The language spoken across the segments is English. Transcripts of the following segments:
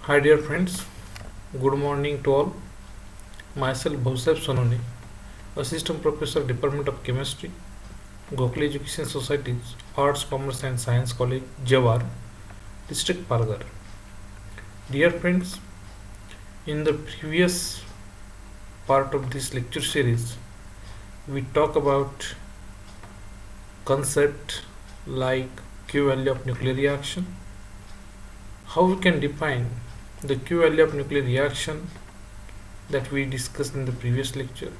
Hi dear friends, good morning to all. Myself Bhusab Sononi, Assistant Professor Department of Chemistry, Gokhale Education Society's Arts, Commerce and Science College, Jawar, District Palghar. Dear friends, in the previous part of this lecture series, we talk about concept like Q value of nuclear reaction, how we can define the Q value of nuclear reaction that we discussed in the previous lecture,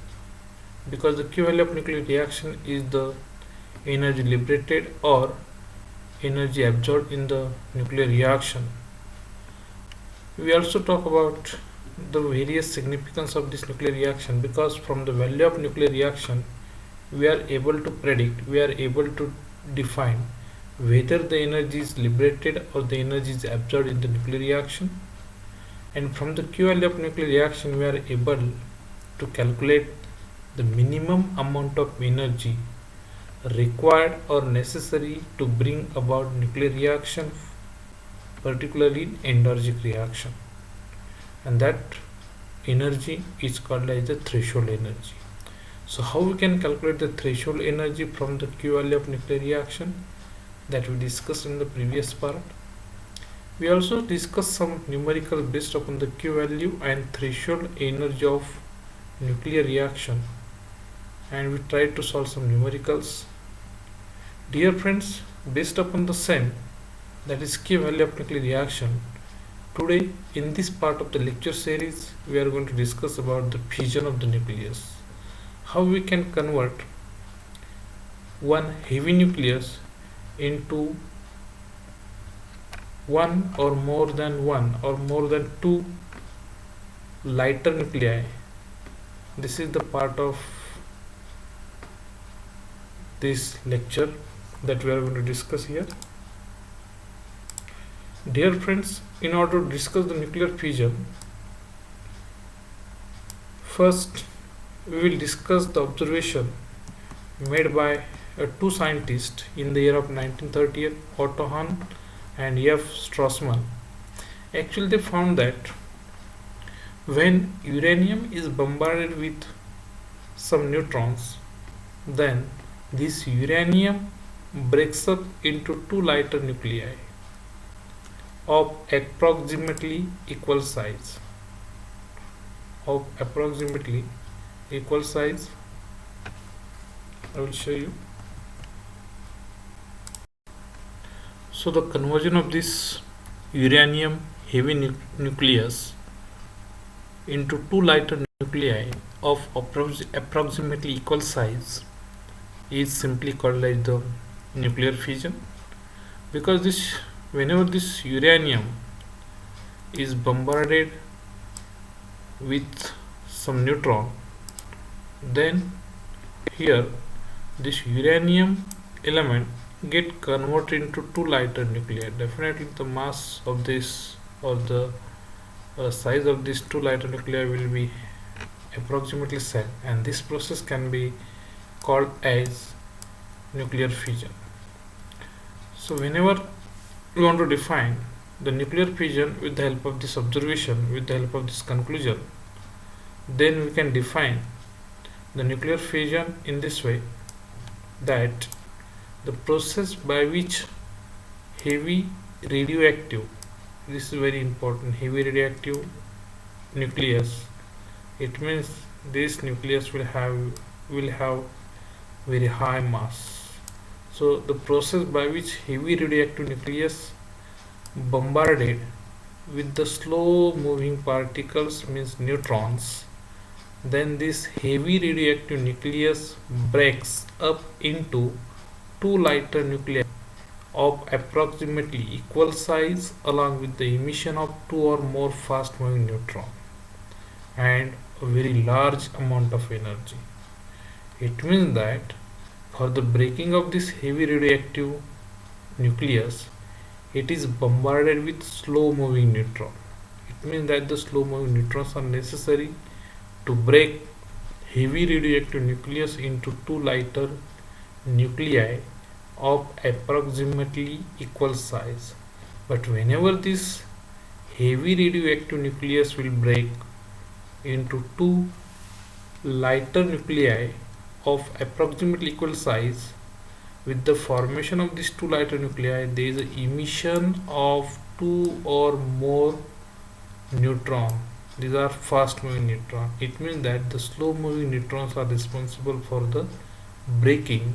because the Q value of nuclear reaction is the energy liberated or energy absorbed in the nuclear reaction. We also talk about the various significance of this nuclear reaction, because from the value of nuclear reaction we are able to predict, we are able to define whether the energy is liberated or the energy is absorbed in the nuclear reaction. And from the Q value of nuclear reaction we are able to calculate the minimum amount of energy required or necessary to bring about nuclear reaction, particularly in endogenous reaction, and that energy is called as the threshold energy. So how we can calculate the threshold energy from the Q value of nuclear reaction, that we discussed in the previous part. We also discussed some numerical based upon the Q value and threshold energy of nuclear reaction, and we tried to solve some numericals. Dear friends, based upon the same, that is Q value of nuclear reaction, today in this part of the lecture series we are going to discuss about the fission of the nucleus. How we can convert one heavy nucleus into one or more than two lighter nuclei. This is the part of this lecture that we are going to discuss here. Dear friends, in order to discuss the nuclear fission, first we will discuss the observation made by two scientists in the year of 1938, Otto Hahn and F. Strassmann. Actually, they found that when uranium is bombarded with some neutrons, then this uranium breaks up into two lighter nuclei of approximately equal size. I will show you. So the conversion of this uranium heavy nucleus into two lighter nuclei of approximately equal size is simply called as the nuclear fission, because whenever this uranium is bombarded with some neutron, then here this uranium element get converted into two lighter nuclei. Definitely the mass of this, or the size of these two lighter nuclei, will be approximately same, and this process can be called as nuclear fission. So whenever we want to define the nuclear fission with the help of this observation, with the help of this conclusion, then we can define the nuclear fission in this way, that the process by which heavy radioactive, this is very important, heavy radioactive nucleus, it means this nucleus will have very high mass. So the process by which heavy radioactive nucleus bombarded with the slow moving particles, means neutrons, then this heavy radioactive nucleus breaks up into two lighter nuclei of approximately equal size, along with the emission of two or more fast moving neutrons and a very large amount of energy. It means that for the breaking of this heavy radioactive nucleus, it is bombarded with slow moving neutrons. It means that the slow moving neutrons are necessary to break heavy radioactive nucleus into two lighter nuclei of approximately equal size. But whenever this heavy radioactive nucleus will break into two lighter nuclei of approximately equal size. With the formation of these two lighter nuclei, there is an emission of two or more neutron. These are fast moving neutron. It means that the slow moving neutrons are responsible for the breaking,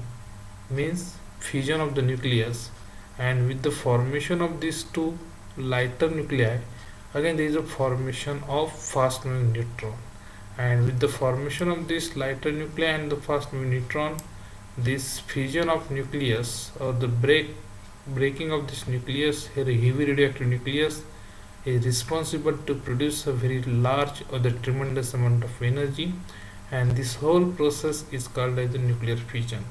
means fusion of the nucleus. And with the formation of these two lighter nuclei, again there is a formation of fast moving neutron. And with the formation of this lighter nuclei and the fast moving neutron, this fusion of nucleus or the breaking of this nucleus, here a heavy radioactive nucleus, is responsible to produce a very large or the tremendous amount of energy, and this whole process is called as the nuclear fission.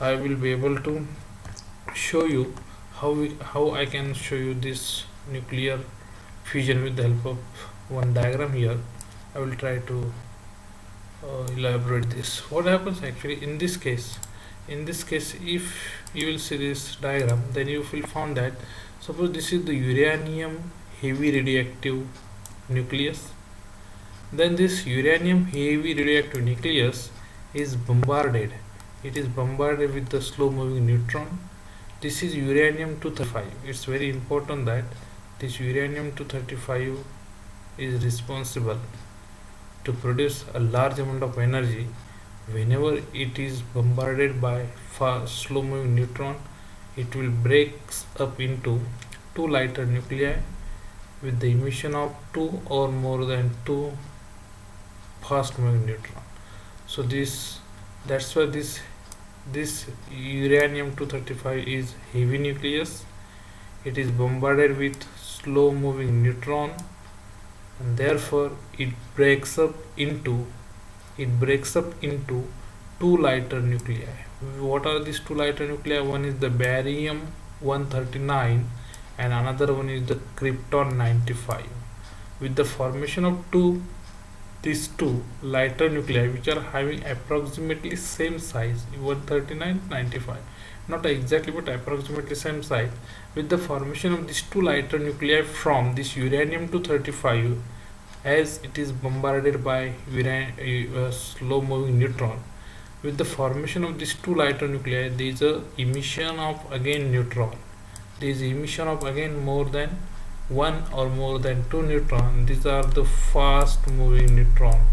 I will be able to show you how I can show you this nuclear fusion with the help of one diagram here. I will try to elaborate this. What happens actually in this case, if you will see this diagram, then you will find that suppose this is the uranium heavy radioactive nucleus, then this uranium heavy radioactive nucleus is bombarded. It is bombarded with the slow moving neutron. This is uranium 235. It's very important that this uranium 235 is responsible to produce a large amount of energy. Whenever it is bombarded by fast slow moving neutron, it will break up into two lighter nuclei with the emission of two or more than two fast moving neutron. So that's why this uranium 235 is heavy nucleus. It is bombarded with slow moving neutron, and therefore it breaks up into two lighter nuclei. What are these two lighter nuclei? One is the barium 139 and another one is the krypton 95. With the formation of these two lighter nuclei, which are having approximately same size, 139 95, not exactly but approximately same size, with the formation of these two lighter nuclei from this uranium 235, as it is bombarded by slow moving neutron, with the formation of these two lighter nuclei, there is a emission of again neutron. There is emission of again more than one or more than two neutron. These are the fast moving neutron.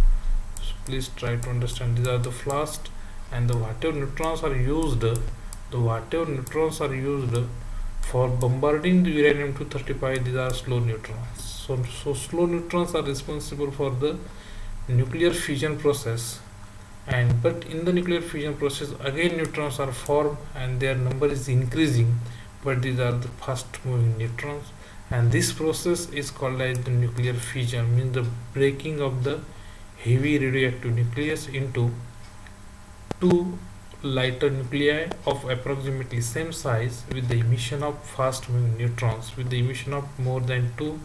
So please try to understand, these are the fast, and the whatever neutrons are used for bombarding the uranium 235, these are slow neutrons. So slow neutrons are responsible for the nuclear fission process, and but in the nuclear fission process again neutrons are formed and their number is increasing, but these are the fast moving neutrons, and this process is called as the nuclear fission, means the breaking of the heavy radioactive nucleus into two lighter nuclei of approximately same size with the emission of fast moving neutrons, with the emission of more than two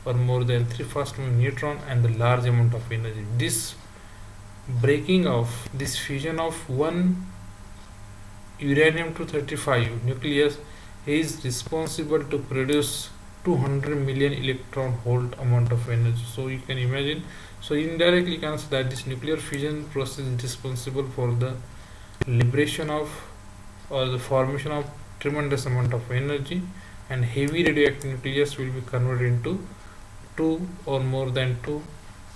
or more than three fast moving neutron and the large amount of energy. This breaking of this fusion of one uranium 235 nucleus is responsible to produce 200 million electron volt amount of energy. So you can imagine, so indirectly you can say that this nuclear fission process is responsible for the liberation of or the formation of tremendous amount of energy, and heavy radioactive nucleus will be converted into two or more than two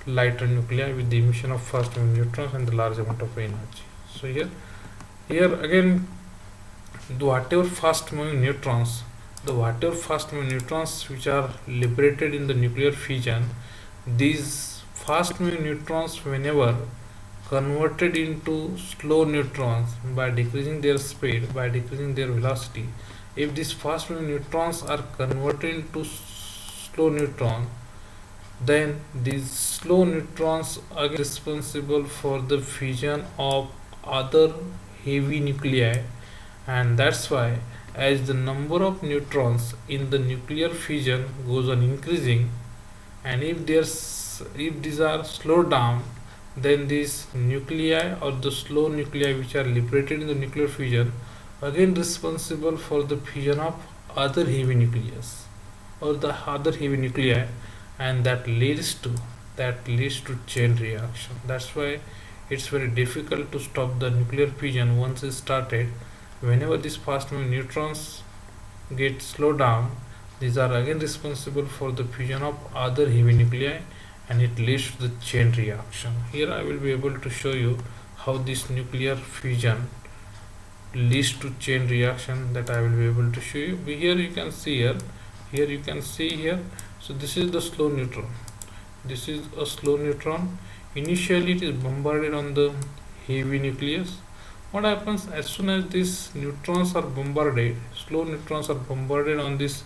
lighter nuclei with the emission of fast moving neutrons and the large amount of energy. So here again, the whatever fast moving neutrons which are liberated in the nuclear fission, these fast moving neutrons, whenever converted into slow neutrons by decreasing their speed, by decreasing their velocity, if these fast moving neutrons are converted into slow neutrons, then these slow neutrons are responsible for the fission of other heavy nuclei, and that's why as the number of neutrons in the nuclear fission goes on increasing, and if these are slowed down, then these nuclei or the slow nuclei which are liberated in the nuclear fission again responsible for the fission of other heavy nucleus. or the other heavy nuclei, and that leads to chain reaction. That's why it's very difficult to stop the nuclear fission once it's started. Whenever these fast moving neutrons get slowed down, these are again responsible for the fusion of other heavy nuclei, and it leads to the chain reaction. Here I will be able to show you how this nuclear fusion leads to chain reaction, that I will be able to show you. Here you can see here you can see here. So this is the slow neutron. This is a slow neutron. Initially it is bombarded on the heavy nucleus. What happens as soon as these neutrons are bombarded, slow neutrons are bombarded on this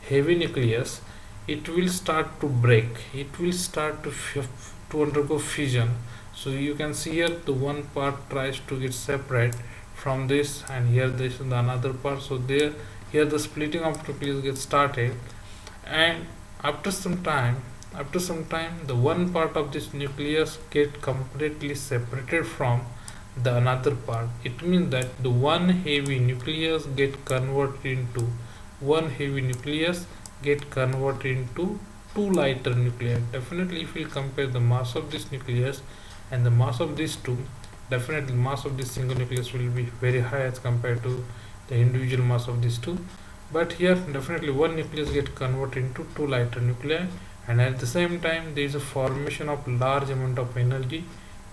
heavy nucleus, it will start to break. It will start to undergo fission. So you can see here the one part tries to get separate from this, and here this is the another part. So there, here the splitting of nucleus gets started, and after some time the one part of this nucleus get completely separated from the another part. It means that the one heavy nucleus get converted into two lighter nuclei. Definitely if we compare the mass of this nucleus and the mass of these two, definitely mass of this single nucleus will be very high as compared to the individual mass of these two. But here definitely one nucleus get converted into two lighter nuclei, and at the same time there is a formation of large amount of energy,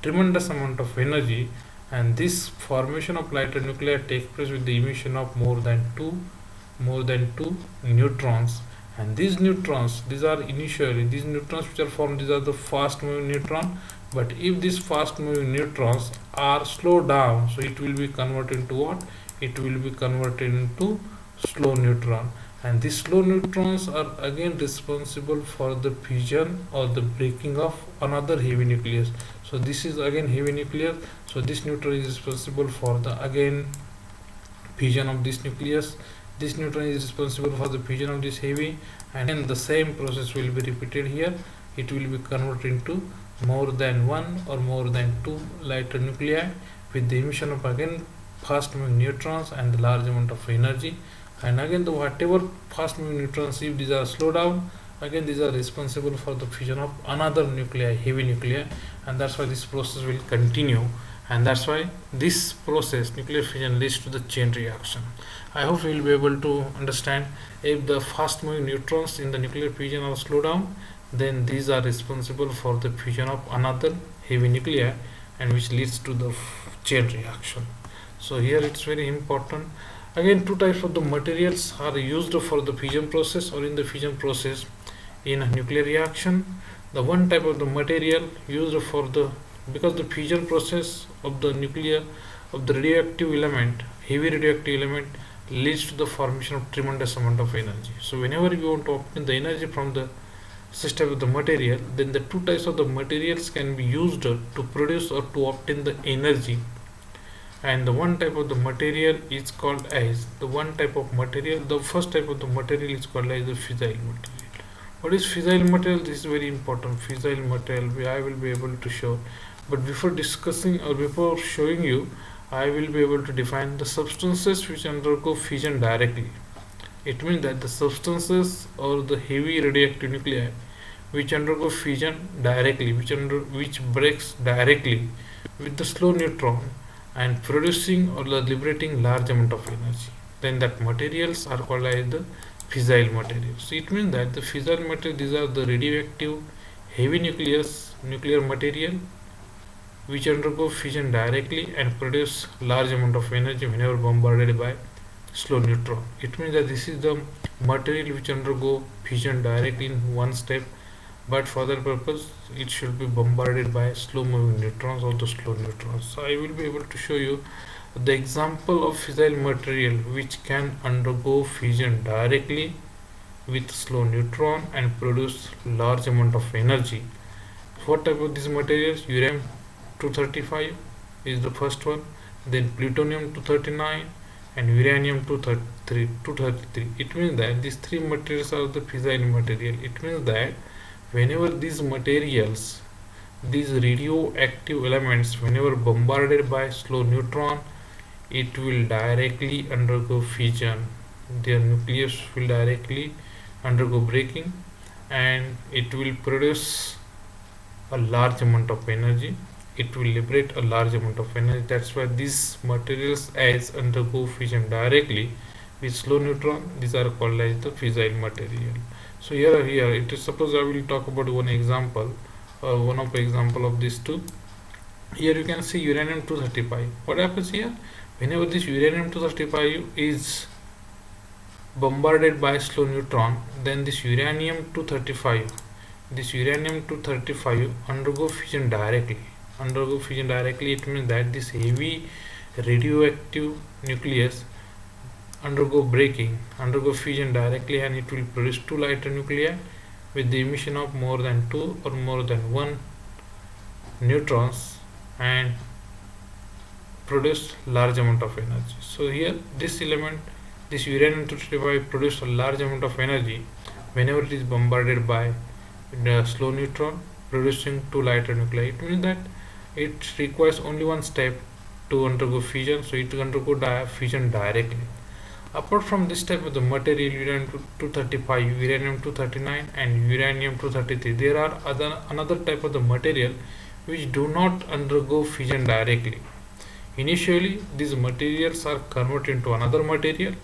tremendous amount of energy, and this formation of lighter nuclei takes place with the emission of more than two neutrons. And these neutrons, these are initially, these neutrons which are formed, these are the fast moving neutron. But if these fast moving neutrons are slowed down, so it will be converted into what? It will be converted into slow neutron, and these slow neutrons are again responsible for the fission or the breaking of another heavy nucleus. So this is again heavy nucleus, so this neutron is responsible for the again fission of this nucleus. This neutron is responsible for the fission of this heavy, and then the same process will be repeated here. It will be converted into more than one or more than two lighter nuclei with the emission of again fast moving neutrons and the large amount of energy. And again the whatever fast moving neutrons, if these are slowed down, again these are responsible for the fission of another nuclei, heavy nuclei, and that's why this process will continue, and that's why this process nuclear fission leads to the chain reaction. I hope you will be able to understand. If the fast moving neutrons in the nuclear fission are slowed down, then these are responsible for the fission of another heavy nuclei, and which leads to the chain reaction. So here it's very important. Again, two types of the materials are used for the fission process or in the fission process in a nuclear reaction. The one type of the material used for the, because the fission process of the nuclear of the radioactive element, heavy radioactive element, leads to the formation of tremendous amount of energy. So whenever you want to obtain the energy from the system of the material, then the two types of the materials can be used to produce or to obtain the energy. And the one type of the material is called as the first type of the material is called as the fissile material. What is fissile material? This is very important. Fissile material I will be able to show, but before discussing or before showing you, I will be able to define the substances which undergo fission directly. It means that the substances or the heavy radioactive nuclei which undergo fission directly, which breaks directly with the slow neutron and producing or liberating large amount of energy, then that materials are called as the fissile materials. So it means that the fissile material, these are the radioactive heavy nuclear material which undergo fission directly and produce large amount of energy whenever bombarded by slow neutron. It means that this is the material which undergo fission directly in one step, but for that purpose it should be bombarded by slow moving neutrons or the slow neutrons. So I will be able to show you the example of fissile material which can undergo fission directly with slow neutron and produce large amount of energy. What type of these materials? Uranium 235 is the first one, then plutonium 239 and uranium 233. It means that these three materials are the fissile material. It means that whenever these materials, these radioactive elements, whenever bombarded by slow neutron, it will directly undergo fission. Their nucleus will directly undergo breaking, and it will produce a large amount of energy. It will liberate a large amount of energy. That's why these materials as undergo fission directly with slow neutron, these are called as the fissile material. So here it is, suppose I will talk about one example, one of the example of these two. Here you can see uranium 235. What happens here? Whenever this uranium 235 is bombarded by slow neutron, then this uranium 235 undergo fission directly. It means that this heavy radioactive nucleus undergo fission directly, and it will produce two lighter nuclei with the emission of more than two or more than one neutrons and produce large amount of energy. So here this element, this uranium 235 produce a large amount of energy whenever it is bombarded by the slow neutron, producing two lighter nuclei. It means that it requires only one step to undergo fission, so it undergo fission directly. Apart from this type of the material, uranium 235, uranium 239 and uranium 233, there are another type of the material which do not undergo fission directly. Initially these materials are converted into another material,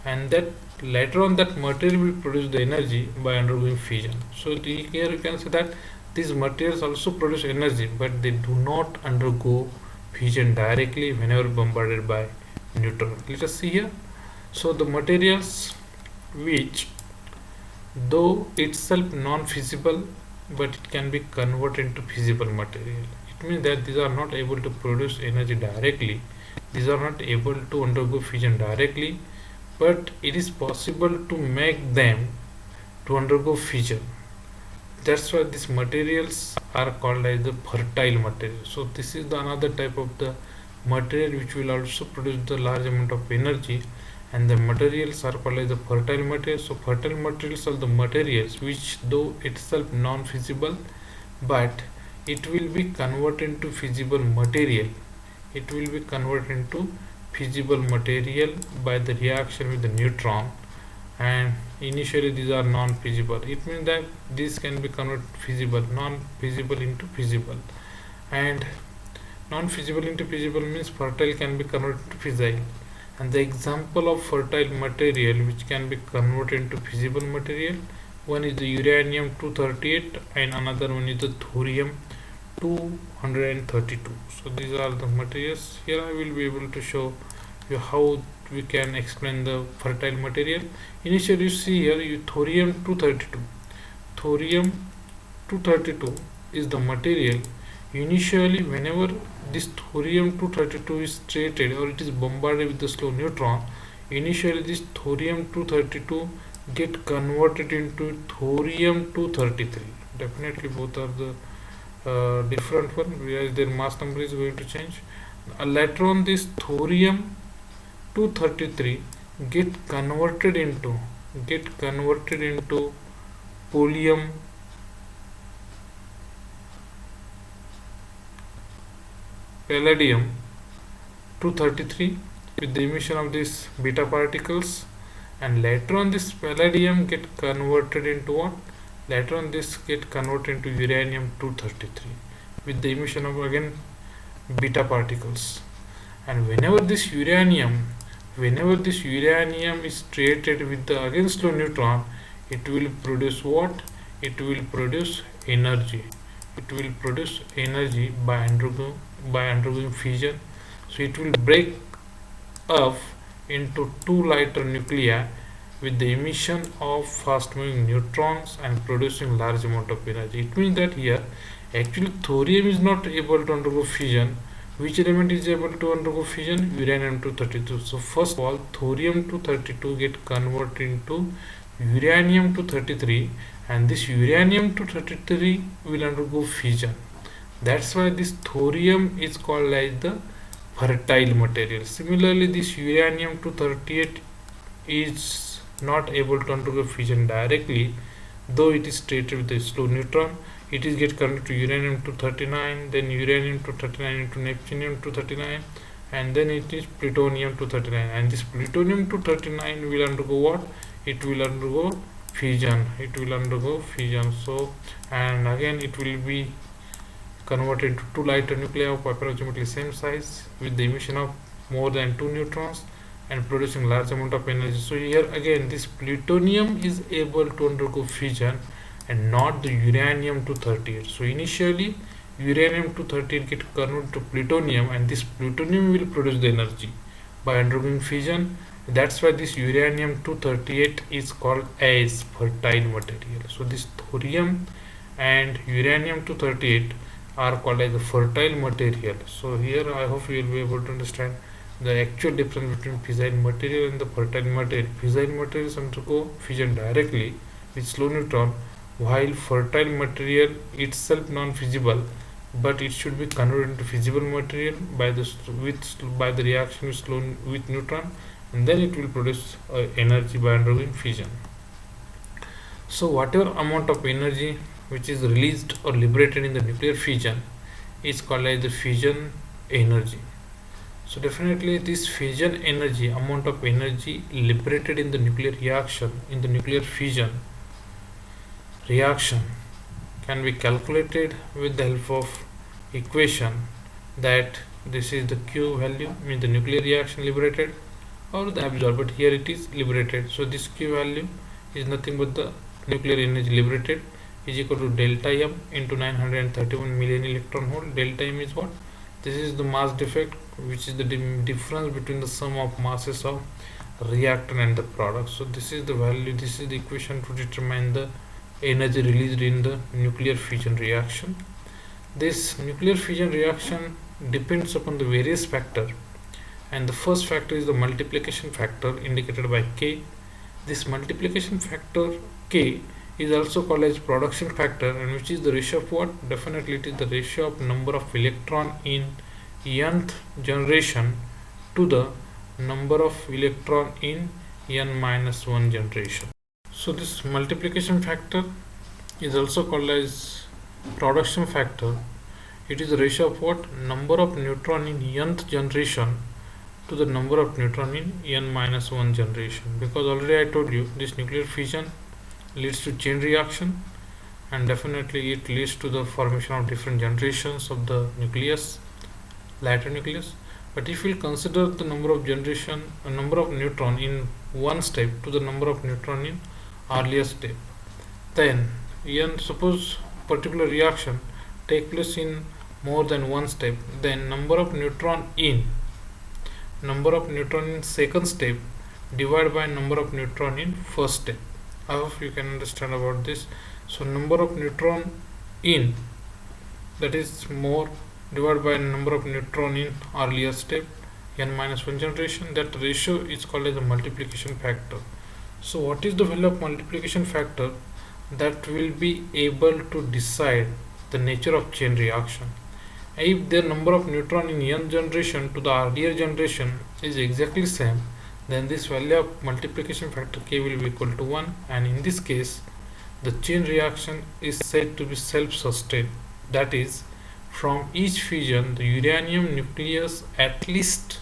and that later on that material will produce the energy by undergoing fission. So here you can say that these materials also produce energy, but they do not undergo fission directly whenever bombarded by neutron. Let us see here. So the materials which, though itself non-feasible, but it can be converted into feasible material. It means that these are not able to produce energy directly. These are not able to undergo fission directly, but it is possible to make them to undergo fission. That's why these materials are called as the fertile material. So this is the another type of the material which will also produce the large amount of energy, and the materials are called as the fertile materials. So fertile materials are the materials which, though itself non-feasible, but it will be converted into feasible material. It will be converted into feasible material by the reaction with the neutron, and initially these are non-feasible. It means that this can be converted feasible, non-feasible into feasible, and non-feasible into feasible means fertile can be converted to fissile. And the example of fertile material which can be converted into feasible material, one is the uranium 238 and another one is the thorium 232. So these are the materials. Here I will be able to show you how we can explain the fertile material. Initially you see here thorium 232. Thorium 232 is the material. Initially whenever this thorium 232 is treated or it is bombarded with the slow neutron, initially this thorium 232 get converted into thorium 233. Definitely both are the different one, whereas their mass number is going to change. Later on this thorium 233 get converted into polonium palladium 233 with the emission of these beta particles, and later on this palladium get converted into what? Later on this get converted into uranium 233 with the emission of again beta particles. And whenever this uranium is treated with the again slow neutron, it will produce what? It will produce energy. It will produce energy by undergoing fission. So it will break up into two lighter nuclei with the emission of fast moving neutrons and producing large amount of energy. It means that here actually thorium is not able to undergo fission. Which element is able to undergo fission? Uranium 232. So first of all, thorium 232 get converted into uranium 233, and this uranium 233 will undergo fission. That's why this thorium is called as the fertile material. Similarly, this uranium 238 is not able to undergo fission directly, though it is treated with a slow neutron. It is get converted to uranium 239, then uranium 239 into neptunium 239, and then it is plutonium 239. And this plutonium 239 will undergo what? It will undergo fission. It will undergo fission. So, and again it will be converted into two lighter nuclei of approximately same size with the emission of more than two neutrons and producing large amount of energy. So here again this plutonium is able to undergo fission and not the uranium 238. So initially uranium 238 get converted to plutonium and this plutonium will produce the energy by undergoing fission. That's why this uranium 238 is called as fertile material. So this thorium and uranium 238 are called as the fertile material. So here I hope you will be able to understand the actual difference between fissile material and the fertile material. Fissile materials undergo fission directly with slow neutron, while fertile material itself non-fissible, but it should be converted into fissible material by the reaction with neutron, and then it will produce energy by undergoing fission. So whatever amount of energy which is released or liberated in the nuclear fission is called as the fission energy. So definitely this fission energy, amount of energy liberated in the nuclear reaction, in the nuclear fission reaction, can be calculated with the help of equation that this is the Q value, means the nuclear reaction liberated, or the absorbed, but here it is liberated. So this Q value is nothing but the nuclear energy liberated is equal to delta M into 931 million electron volt. Delta M is what? This is the mass defect, which is the difference between the sum of masses of reactant and the product. So this is the value, this is the equation to determine the energy released in the nuclear fission reaction. This nuclear fission reaction depends upon the various factors, and the first factor is the multiplication factor indicated by K. This multiplication factor K is also called as production factor, and which is the ratio of what? Definitely it is the ratio of number of electron in nth generation to the number of electron in n minus 1 generation. So this multiplication factor is also called as production factor. It is the ratio of what? Number of neutron in nth generation to the number of neutron in n minus 1 generation, because already I told you this nuclear fission leads to chain reaction, and definitely it leads to the formation of different generations of the nucleus, lighter nucleus. But if we consider the number of number of neutron in one step to the number of neutron in earlier step, then suppose particular reaction take place in more than one step, then number of neutron in second step divided by number of neutron in first step. I hope you can understand about this. So number of neutron in, that is more, divided by number of neutron in earlier step n minus 1 generation, that ratio is called as the multiplication factor. So what is the value of multiplication factor that will be able to decide the nature of chain reaction? If the number of neutron in n generation to the earlier generation is exactly same, then this value of multiplication factor K will be equal to 1, and in this case the chain reaction is said to be self-sustained. That is, from each fission the uranium nucleus at least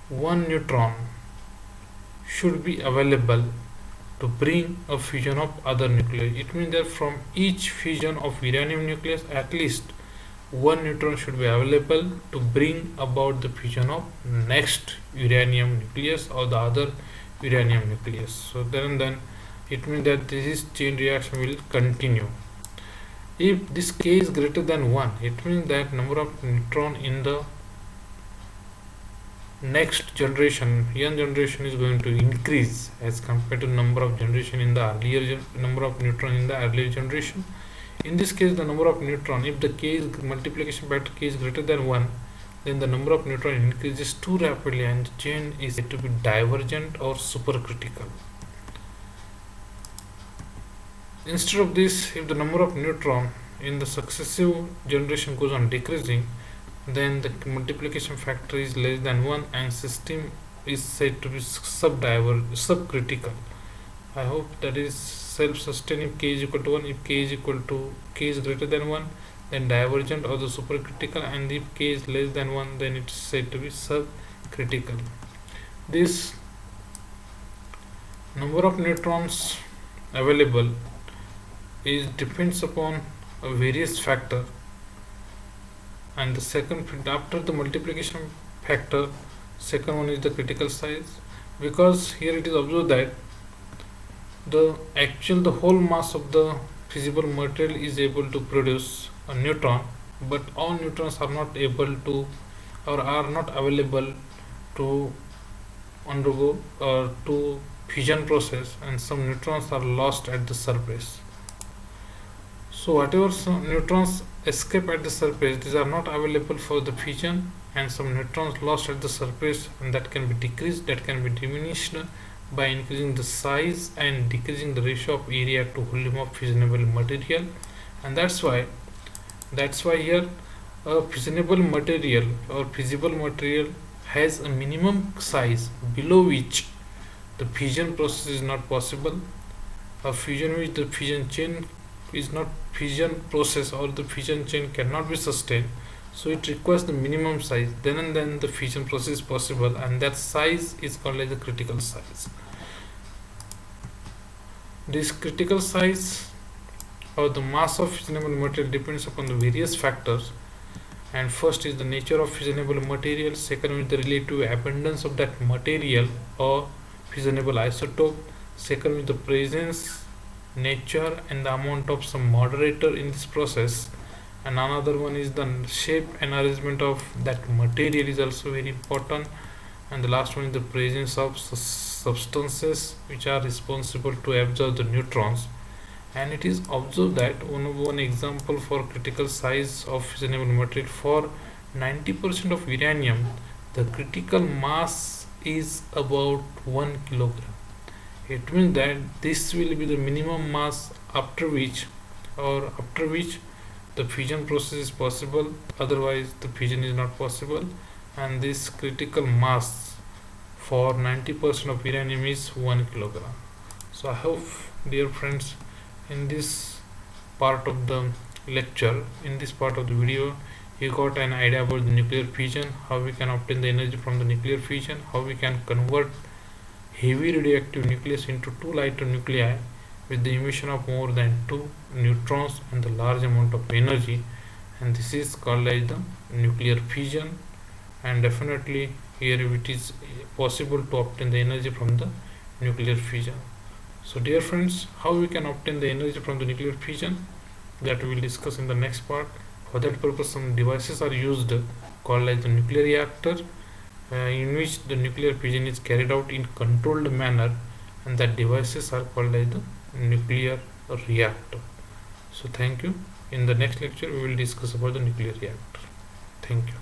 one neutron should be available to bring a fusion of other nuclei. It means that from each fission of uranium nucleus at least one neutron should be available to bring about the fusion of next uranium nucleus or the other uranium nucleus. So then it means that this chain reaction will continue. If this K is greater than 1, it means that number of neutron in the next generation, n generation, is going to increase as compared to number of generation in the earlier number of neutron in the earlier generation. In this case, the number of neutron, if the K is multiplication factor K is greater than 1, then the number of neutron increases too rapidly and the chain is said to be divergent or supercritical. Instead of this, if the number of neutron in the successive generation goes on decreasing, then the multiplication factor is less than 1 and system is said to be subcritical. I hope that is self-sustaining. If K is equal to 1, if K is greater than 1, then divergent or the supercritical, and if K is less than 1, then it is said to be subcritical. This Number of neutrons available is depends upon a various factor, and the second, after the multiplication factor, second one is the critical size, because here it is observed that the whole mass of the feasible material is able to produce a neutron, but all neutrons are not able to or are not available to undergo or to fusion process, and some neutrons are lost at the surface. So whatever some neutrons escape at the surface, these are not available for the fusion, and some neutrons lost at the surface, and that can be decreased, that can be diminished by increasing the size and decreasing the ratio of area to volume of fissionable material. And that's why here a fissionable material or feasible material has a minimum size below which the fusion process is not possible. A fusion which the fusion chain is not fusion process or the fusion chain cannot be sustained, so it requires the minimum size, then and then the fusion process is possible, and that size is called as the critical size. This critical size or the mass of fissionable material depends upon the various factors, and first is the nature of fissionable material, second is the relative abundance of that material or fissionable isotope, second is the presence, nature and the amount of some moderator in this process, and another one is the shape and arrangement of that material is also very important, and the last one is the presence of substances which are responsible to absorb the neutrons. And it is observed that one example for critical size of fissionable material, for 90% of uranium the critical mass is about 1 kilogram. It means that this will be the minimum mass after which the fusion process is possible, otherwise the fusion is not possible, and this critical mass for 90% of uranium is 1 kilogram. So I hope, dear friends, in this part of the lecture, in this part of the video, you got an idea about the nuclear fission, how we can obtain the energy from the nuclear fission, how we can convert heavy radioactive nucleus into two lighter nuclei with the emission of more than 2 neutrons and the large amount of energy, and this is called as the nuclear fission. And definitely here it is possible to obtain the energy from the nuclear fission. So dear friends, how we can obtain the energy from the nuclear fission, that we will discuss in the next part. For that purpose some devices are used called as the nuclear reactor, in which the nuclear fission is carried out in controlled manner, and that devices are called as the nuclear reactor. So thank you. In the next lecture we will discuss about the nuclear reactor. Thank you.